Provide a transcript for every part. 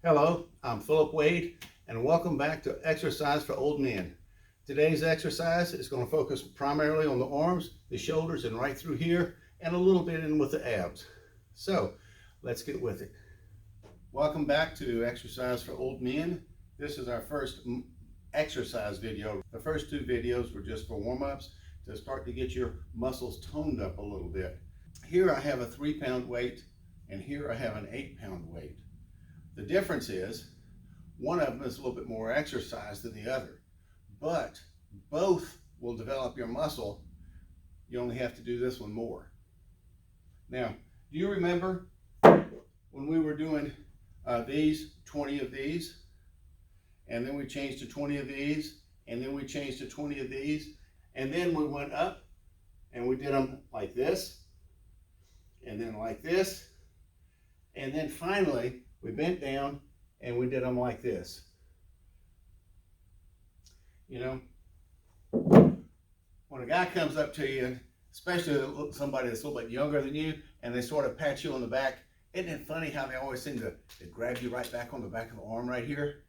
Hello, I'm Philip Wade, and welcome back to Exercise for Old Men. Today's exercise is going to focus primarily on the arms, the shoulders, and right through here, and a little bit in with the abs. So, let's get with it. Welcome back to Exercise for Old Men. This is our first exercise video. The first two videos were just for warm-ups to start to get your muscles toned up a little bit. Here I have a 3-pound weight, and here I have an 8-pound weight. The difference is one of them is a little bit more exercise than the other, but both will develop your muscle. You only have to do this one more. Now, do you remember when we were doing these, 20 of these, and then we changed to 20 of these, and then we changed to 20 of these, and then we went up and we did them like this, and then like this, and then finally we bent down and we did them like this. You know, when a guy comes up to you, especially somebody that's a little bit younger than you, and they sort of pat you on the back, isn't it funny how they always seem to grab you right back on the back of the arm right here?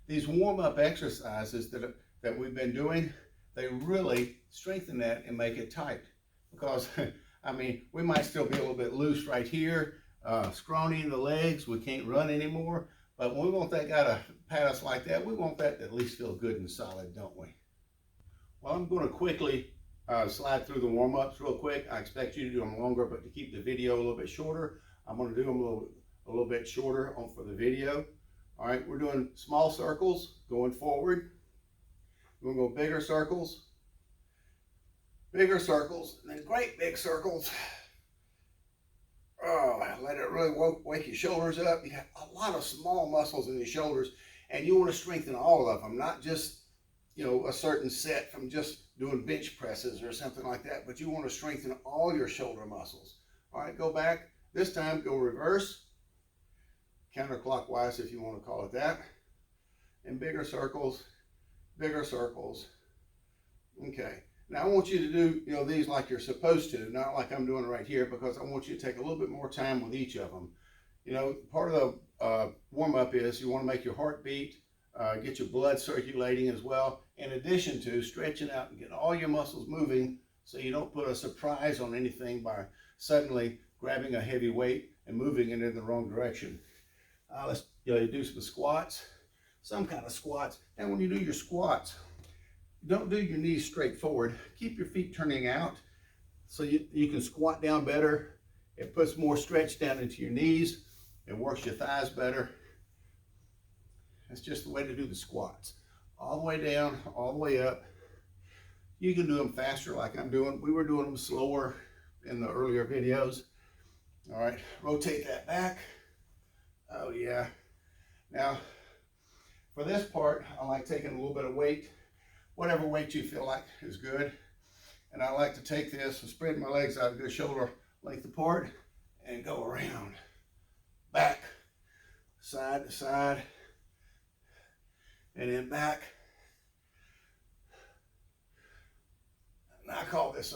These warm-up exercises that we've been doing, they really strengthen that and make it tight. Because, I mean, we might still be a little bit loose right here, scrawny in the legs, we can't run anymore, but when we want that guy to pat us like that, we want that to at least feel good and solid, don't we? Well, I'm going to quickly slide through the warm-ups real quick. I expect you to do them longer, but to keep the video a little bit shorter, I'm going to do them a little bit shorter for the video. All right, we're doing small circles going forward. We're going to go bigger circles, and then great big circles. Oh, let it really wake your shoulders up. You have a lot of small muscles in your shoulders, and you want to strengthen all of them, not just, a certain set from just doing bench presses or something like that, but you want to strengthen all your shoulder muscles. All right, go back. This time, go reverse, counterclockwise if you want to call it that, and bigger circles. Okay. Now I want you to do, these like you're supposed to, not like I'm doing right here, because I want you to take a little bit more time with each of them. Part of the warm-up is you want to make your heart beat, get your blood circulating as well, in addition to stretching out and getting all your muscles moving so you don't put a surprise on anything by suddenly grabbing a heavy weight and moving it in the wrong direction. Let's do some squats, some kind of squats. And when you do your squats, don't do your knees straight forward. Keep your feet turning out so you can squat down better. It puts more stretch down into your knees. It works your thighs better. That's just the way to do the squats. All the way down, all the way up. You can do them faster like I'm doing. We were doing them slower in the earlier videos. All right, rotate that back. Oh yeah. Now, for this part, I like taking a little bit of weight. Whatever weight you feel like is good. And I like to take this and spread my legs out a good shoulder length apart and go around, back, side to side, and then back. And I call this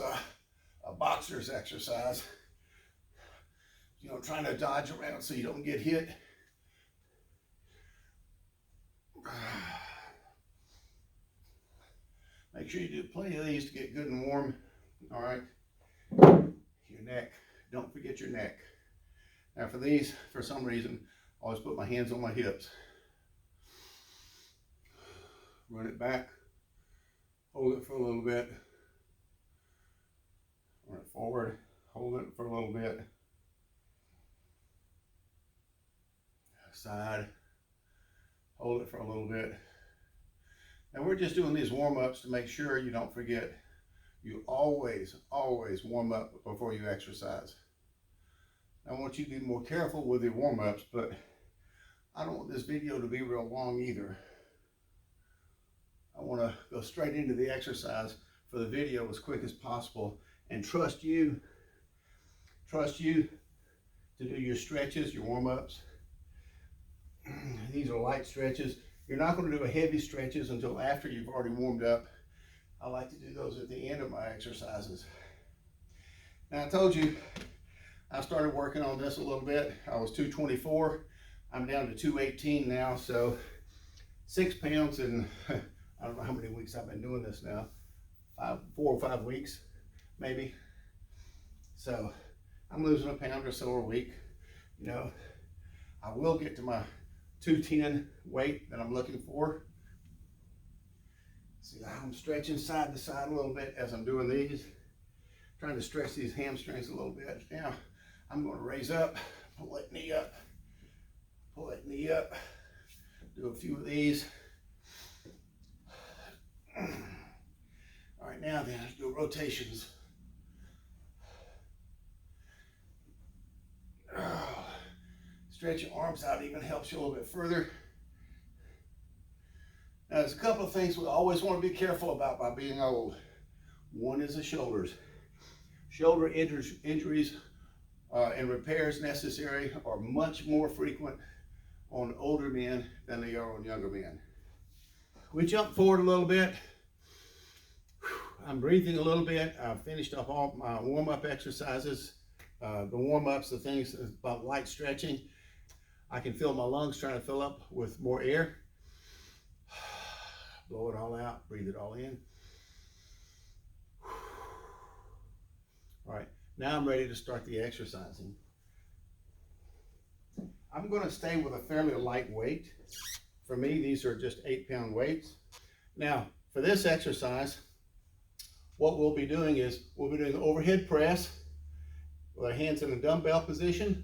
a boxer's exercise. Trying to dodge around so you don't get hit. Make sure you do plenty of these to get good and warm. All right. Your neck. Don't forget your neck. Now for these, for some reason, I always put my hands on my hips. Run it back. Hold it for a little bit. Run it forward. Hold it for a little bit. Side. Hold it for a little bit. And we're just doing these warm-ups to make sure you don't forget. You always warm up before you exercise. I want you to be more careful with your warm-ups, but I don't want this video to be real long either. I want to go straight into the exercise for the video as quick as possible and trust you to do your stretches, your warm-ups. These are light stretches. You're not going to do a heavy stretches until after you've already warmed up. I like to do those at the end of my exercises. Now I told you I started working on this a little bit. I was 224. I'm down to 218 now, so 6 pounds in, I don't know how many weeks I've been doing this now, 4 or 5 weeks, maybe. So I'm losing a pound or so a week. You know, I will get to my 210 weight that I'm looking for. See how I'm stretching side to side a little bit as I'm doing these, trying to stretch these hamstrings a little bit. Now I'm going to raise up, pull that knee up, pull that knee up, do a few of these. All right, now then, let's do rotations. Stretch your arms out, even helps you a little bit further. Now, there's a couple of things we always want to be careful about by being old. One is the shoulders. Shoulder injuries and repairs necessary are much more frequent on older men than they are on younger men. We jump forward a little bit. I'm breathing a little bit. I've finished up all my warm-up exercises. The warm-ups, the things about light stretching. I can feel my lungs trying to fill up with more air. Blow it all out, breathe it all in. All right, now I'm ready to start the exercising. I'm going to stay with a fairly light weight. For me, these are just 8-pound weights. Now, for this exercise, what we'll be doing is we'll be doing the overhead press with our hands in a dumbbell position,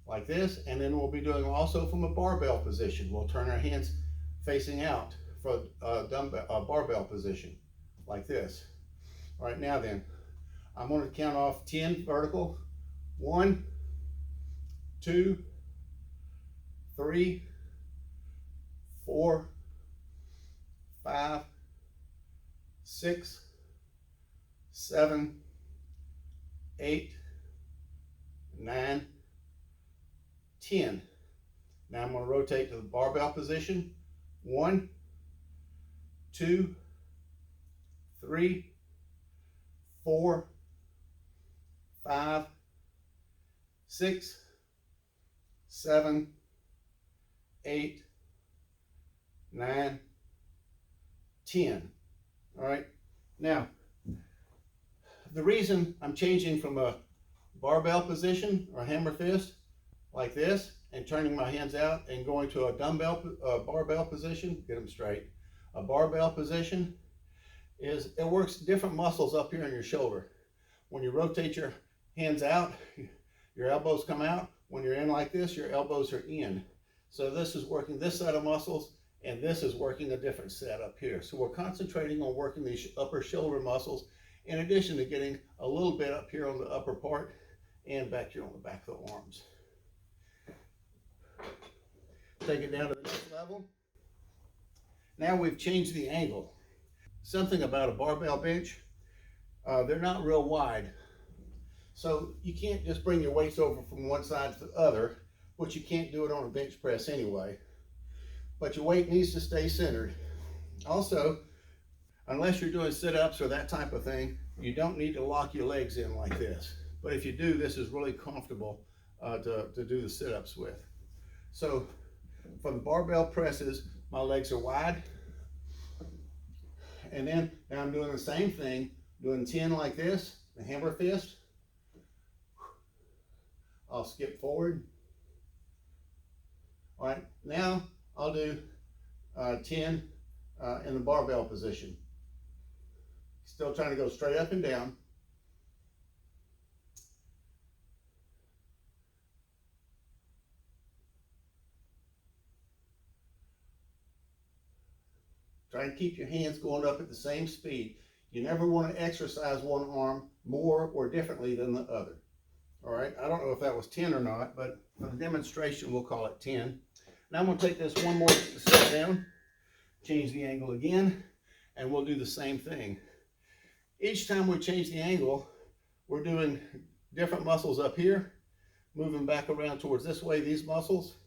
like this, and then we'll be doing also from a barbell position. We'll turn our hands facing out for a barbell position, like this. All right, now then, I'm going to count off 10 vertical. 1, 2, 3, 4, 5, 6, 7, 8, 9, 10. Now I'm going to rotate to the barbell position. 1, 2, 3, 4, 5, 6, 7, 8, 9, 10. All right. Now, the reason I'm changing from a barbell position or hammer fist like this and turning my hands out and going to a barbell position, get them straight, a barbell position, is it works different muscles up here in your shoulder. When you rotate your hands out, your elbows come out. When you're in like this, your elbows are in. So this is working this set of muscles, and this is working a different set up here. So we're concentrating on working these upper shoulder muscles in addition to getting a little bit up here on the upper part and back here on the back of the arms. Take it down to the next level. Now we've changed the angle. Something about a barbell bench, they're not real wide. So you can't just bring your weights over from one side to the other, which you can't do it on a bench press anyway. But your weight needs to stay centered. Also, unless you're doing sit-ups or that type of thing, you don't need to lock your legs in like this. But if you do, this is really comfortable to do the sit-ups with. So for the barbell presses, my legs are wide. And then now I'm doing the same thing, doing 10 like this, the hammer fist. I'll skip forward. All right, now I'll do 10 in the barbell position. Still trying to go straight up and down. Try to keep your hands going up at the same speed. You never want to exercise one arm more or differently than the other. All right, I don't know if that was 10 or not, but for the demonstration, we'll call it 10. Now I'm going to take this one more step down, change the angle again, and we'll do the same thing. Each time we change the angle, we're doing different muscles up here, moving back around towards this way, these muscles,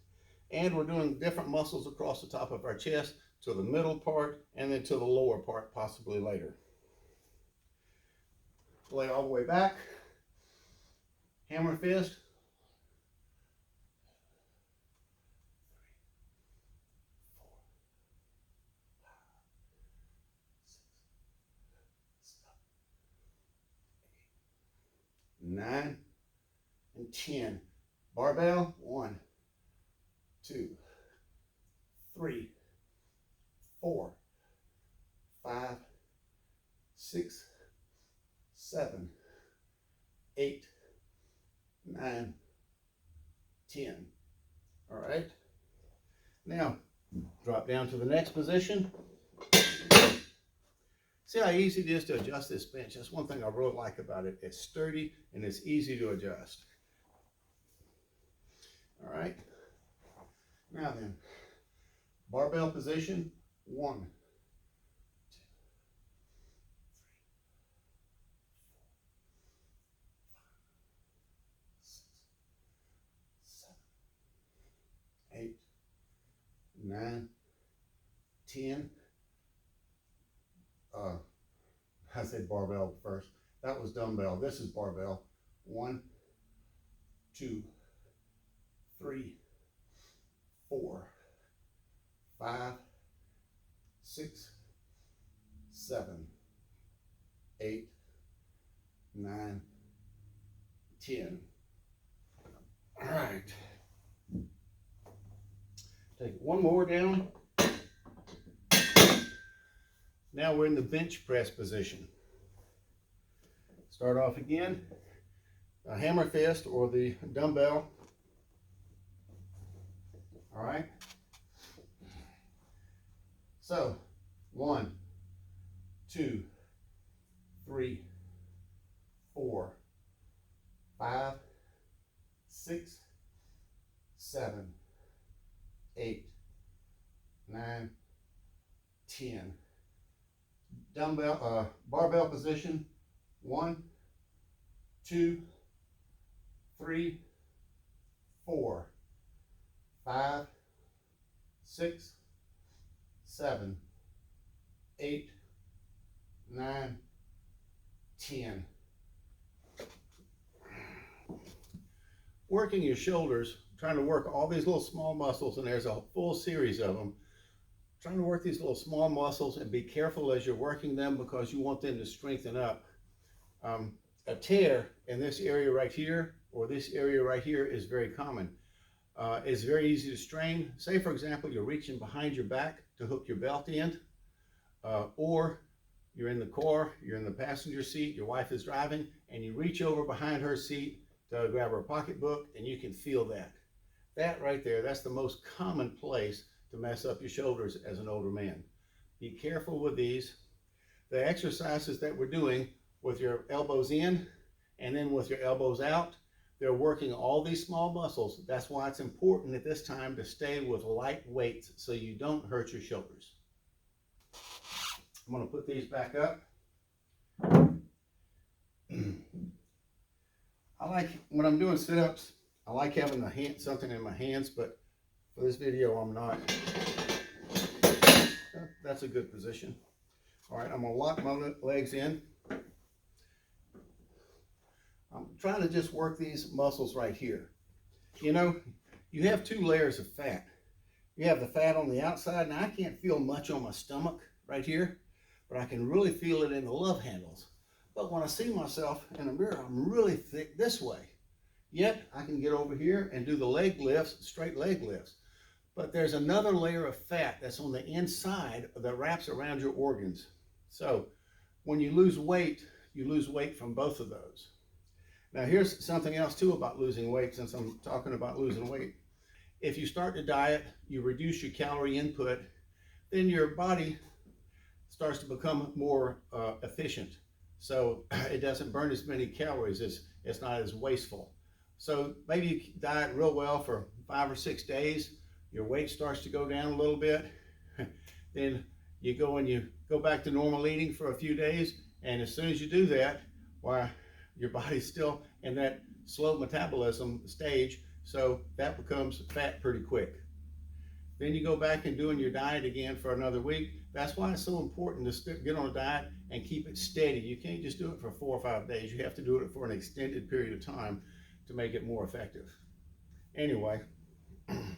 and we're doing different muscles across the top of our chest to the middle part and then to the lower part possibly later. Lay all the way back, hammer fist, 9, and 10. Barbell, 1, 2, 3, 4, 5, 6, 7, 8, 9, 10. All right. Now, drop down to the next position. See how easy it is to adjust this bench. That's one thing I really like about it. It's sturdy and it's easy to adjust. All right. Now then, barbell position, 1, 2, 3, 4, 5, 6, 7, 8, 9, 10. I said barbell first. That was dumbbell. This is barbell. 1, 2, 3, 4, 5, 6, 7, 8, 9, 10. All right. Take one more down. Now we're in the bench press position. Start off again, a hammer fist or the dumbbell. All right. So 1, 2, 3, 4, 5, 6, 7, 8, 9, 10. Dumbbell, barbell position, 1, 2, 3, 4, 5, 6, 7, 8, 9, 10. Working your shoulders, trying to work all these little small muscles, and there's a full series of them. Trying to work these little small muscles and be careful as you're working them because you want them to strengthen up. A tear in this area right here or this area right here is very common. It's very easy to strain. Say, for example, you're reaching behind your back to hook your belt in, or you're in the car, you're in the passenger seat, your wife is driving, and you reach over behind her seat to grab her pocketbook, and you can feel that. That right there, that's the most common place to mess up your shoulders as an older man. Be careful with these. The exercises that we're doing with your elbows in and then with your elbows out, they're working all these small muscles. That's why it's important at this time to stay with light weights so you don't hurt your shoulders. I'm going to put these back up. I like, when I'm doing sit-ups, I like having something in my hands, but for this video, I'm not. That's a good position. All right, I'm gonna lock my legs in. I'm trying to just work these muscles right here. You know, you have 2 layers of fat. You have the fat on the outside, and I can't feel much on my stomach right here, but I can really feel it in the love handles. But when I see myself in the mirror, I'm really thick this way. Yet, I can get over here and do the leg lifts, straight leg lifts. But there's another layer of fat that's on the inside that wraps around your organs. So when you lose weight from both of those. Now here's something else too about losing weight, since I'm talking about losing weight. If you start to diet, you reduce your calorie input, then your body starts to become more efficient. So it doesn't burn as many calories, it's not as wasteful. So maybe you diet real well for 5 or 6 days, your weight starts to go down a little bit, then you go back to normal eating for a few days, and as soon as you do that, why, your body's still in that slow metabolism stage, so that becomes fat pretty quick. Then you go back and doing your diet again for another week. That's why it's so important to get on a diet and keep it steady. You can't just do it for 4 or 5 days. You have to do it for an extended period of time to make it more effective. Anyway, I'm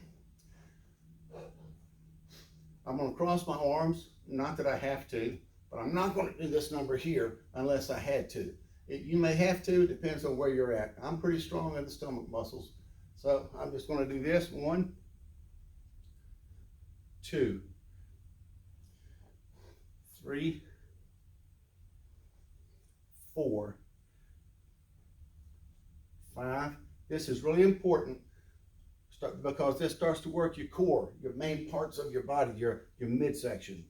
going to cross my arms, not that I have to, but I'm not going to do this number here unless I had to. You may have to, it depends on where you're at. I'm pretty strong in the stomach muscles. So I'm just gonna do this, 1, 2, 3, 4, 5. This is really important because this starts to work your core, your main parts of your body, your midsection.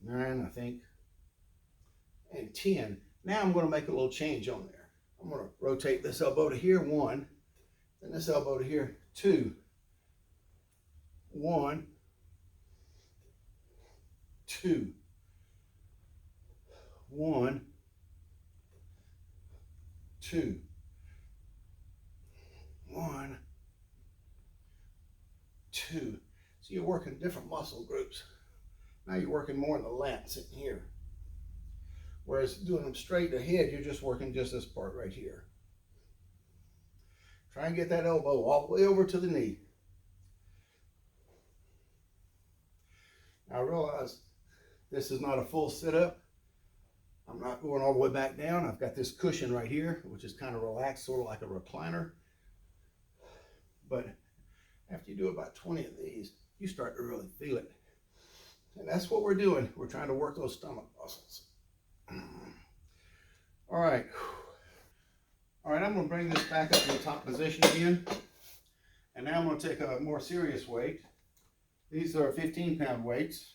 9, I think, and 10. Now I'm going to make a little change on there. I'm going to rotate this elbow to here, 1, and this elbow to here, 2, 1, 2, 1, 2, 1, 2. So you're working different muscle groups. Now you're working more in the lats in here. Whereas doing them straight ahead, you're just working just this part right here. Try and get that elbow all the way over to the knee. Now realize this is not a full sit-up. I'm not going all the way back down. I've got this cushion right here, which is kind of relaxed, sort of like a recliner. But after you do about 20 of these, you start to really feel it. And that's what we're doing. We're trying to work those stomach muscles. All right. All right, I'm going to bring this back up to the top position again. And now I'm going to take a more serious weight. These are 15-pound weights.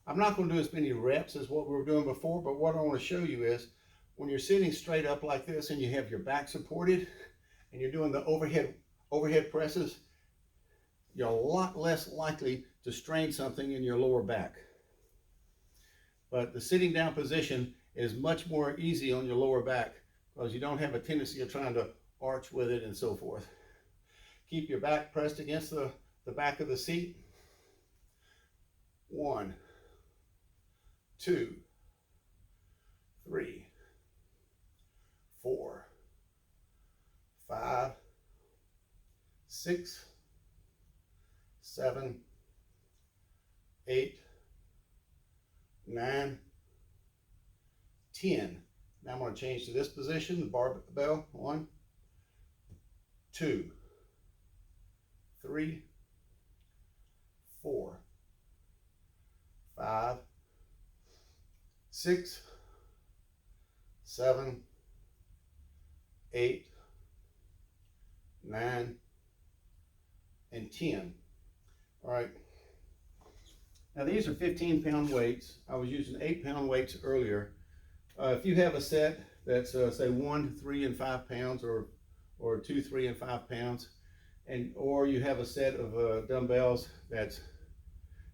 I'm not going to do as many reps as what we were doing before, but what I want to show you is when you're sitting straight up like this and you have your back supported and you're doing the overhead presses, you're a lot less likely to strain something in your lower back. But the sitting down position is much more easy on your lower back because you don't have a tendency of trying to arch with it and so forth. Keep your back pressed against the back of the seat. 1, 2, 3, 4, 5, 6, 7, 8, 9, 10. Now I'm going to change to this position, the barbell. 1, 2, 3, 4, 5, 6, 7, 8, 9, and 10. All right. Now these are 15-pound weights. I was using 8-pound weights earlier. If you have a set that's say 1, 3, and 5 pounds, or 2, 3, and 5 pounds, or you have a set of dumbbells that's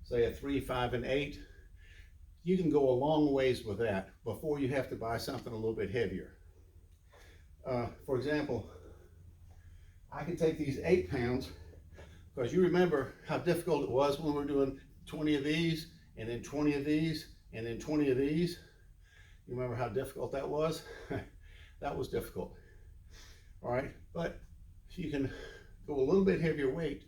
say a 3, 5, and 8, you can go a long ways with that before you have to buy something a little bit heavier. For example, I can take these 8 pounds because you remember how difficult it was when we were doing 20 of these, and then 20 of these, and then 20 of these. You remember how difficult that was? That was difficult. All right, but you can go a little bit heavier weight,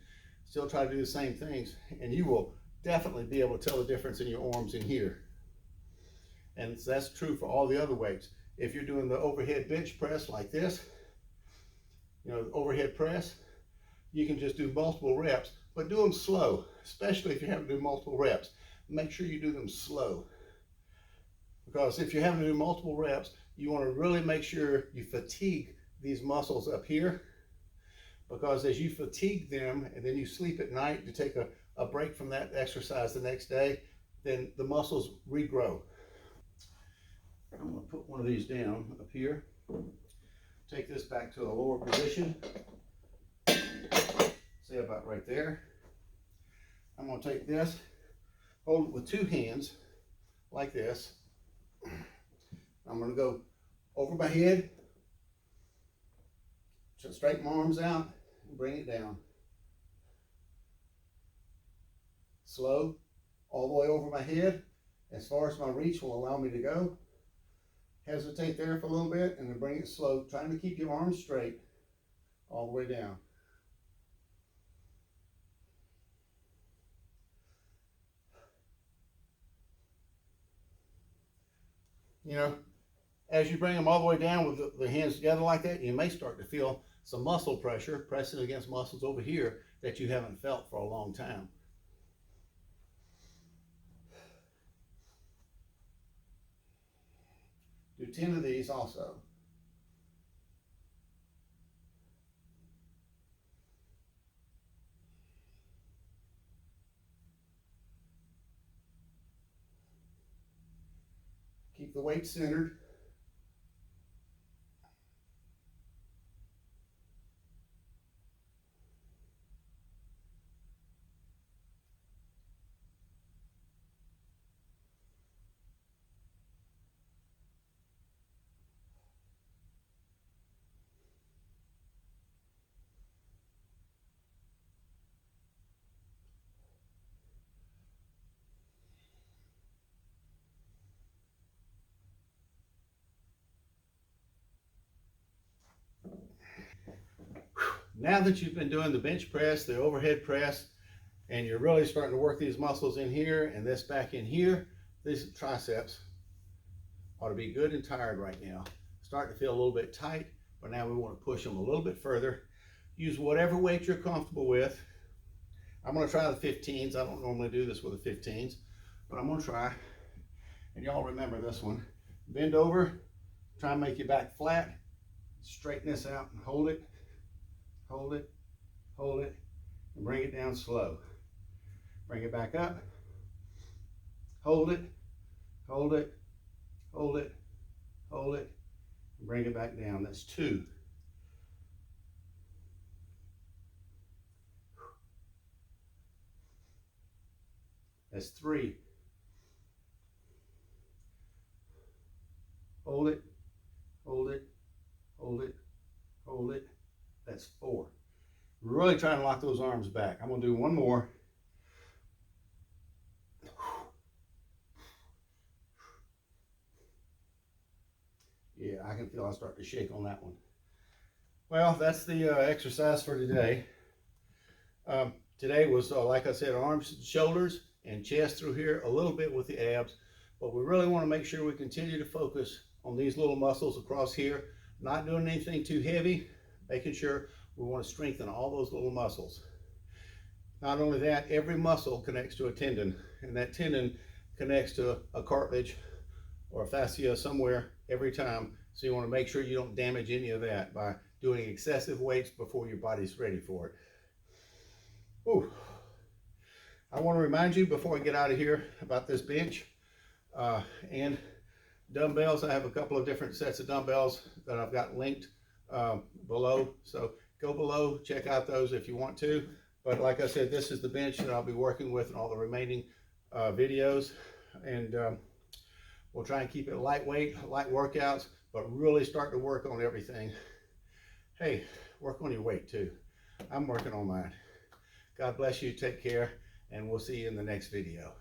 still try to do the same things, and you will definitely be able to tell the difference in your arms in here. And that's true for all the other weights. If you're doing the overhead bench press like this, you know, the overhead press, you can just do multiple reps, but do them slow, especially if you have to do multiple reps. Make sure you do them slow. Because if you're having to do multiple reps, you want to really make sure you fatigue these muscles up here. Because as you fatigue them and then you sleep at night to take a break from that exercise the next day, then the muscles regrow. I'm going to put one of these down up here. Take this back to a lower position. Say about right there. I'm going to take this, hold it with 2 hands like this. I'm going to go over my head, straighten my arms out, and bring it down. Slow, all the way over my head, as far as my reach will allow me to go. Hesitate there for a little bit, and then bring it slow, trying to keep your arms straight all the way down. you know, as you bring them all the way down with the hands together like that, you may start to feel some muscle pressure pressing against muscles over here that you haven't felt for a long time. Do 10 of these also. Keep the weight centered. Now that you've been doing the bench press, the overhead press, and you're really starting to work these muscles in here and this back in here, these triceps ought to be good and tired right now. Starting to feel a little bit tight, but now we want to push them a little bit further. Use whatever weight you're comfortable with. I'm going to try the 15s. I don't normally do this with the 15s, but I'm going to try. And y'all remember this one. Bend over, try and make your back flat. Straighten this out and hold it, hold it, hold it, and bring it down slow. Bring it back up, hold it, hold it, hold it, hold it, and bring it back down. That's 2. That's 3. Hold it, hold it, hold it, hold it. That's 4. Really trying to lock those arms back. I'm going to do one more. Yeah, I can feel I start to shake on that one. Well, that's the exercise for today. Today was, like I said, arms, shoulders, and chest through here, a little bit with the abs, but we really want to make sure we continue to focus on these little muscles across here, not doing anything too heavy, making sure we want to strengthen all those little muscles. Not only that, every muscle connects to a tendon, and that tendon connects to a cartilage or a fascia somewhere every time. So you want to make sure you don't damage any of that by doing excessive weights before your body's ready for it. Ooh. I want to remind you before I get out of here about this bench and dumbbells. I have a couple of different sets of dumbbells that I've got linked below. So go below, check out those if you want to. But like I said, this is the bench that I'll be working with in all the remaining videos. And we'll try and keep it lightweight, light workouts, but really start to work on everything. Hey, work on your weight too. I'm working on mine. God bless you, take care, and we'll see you in the next video.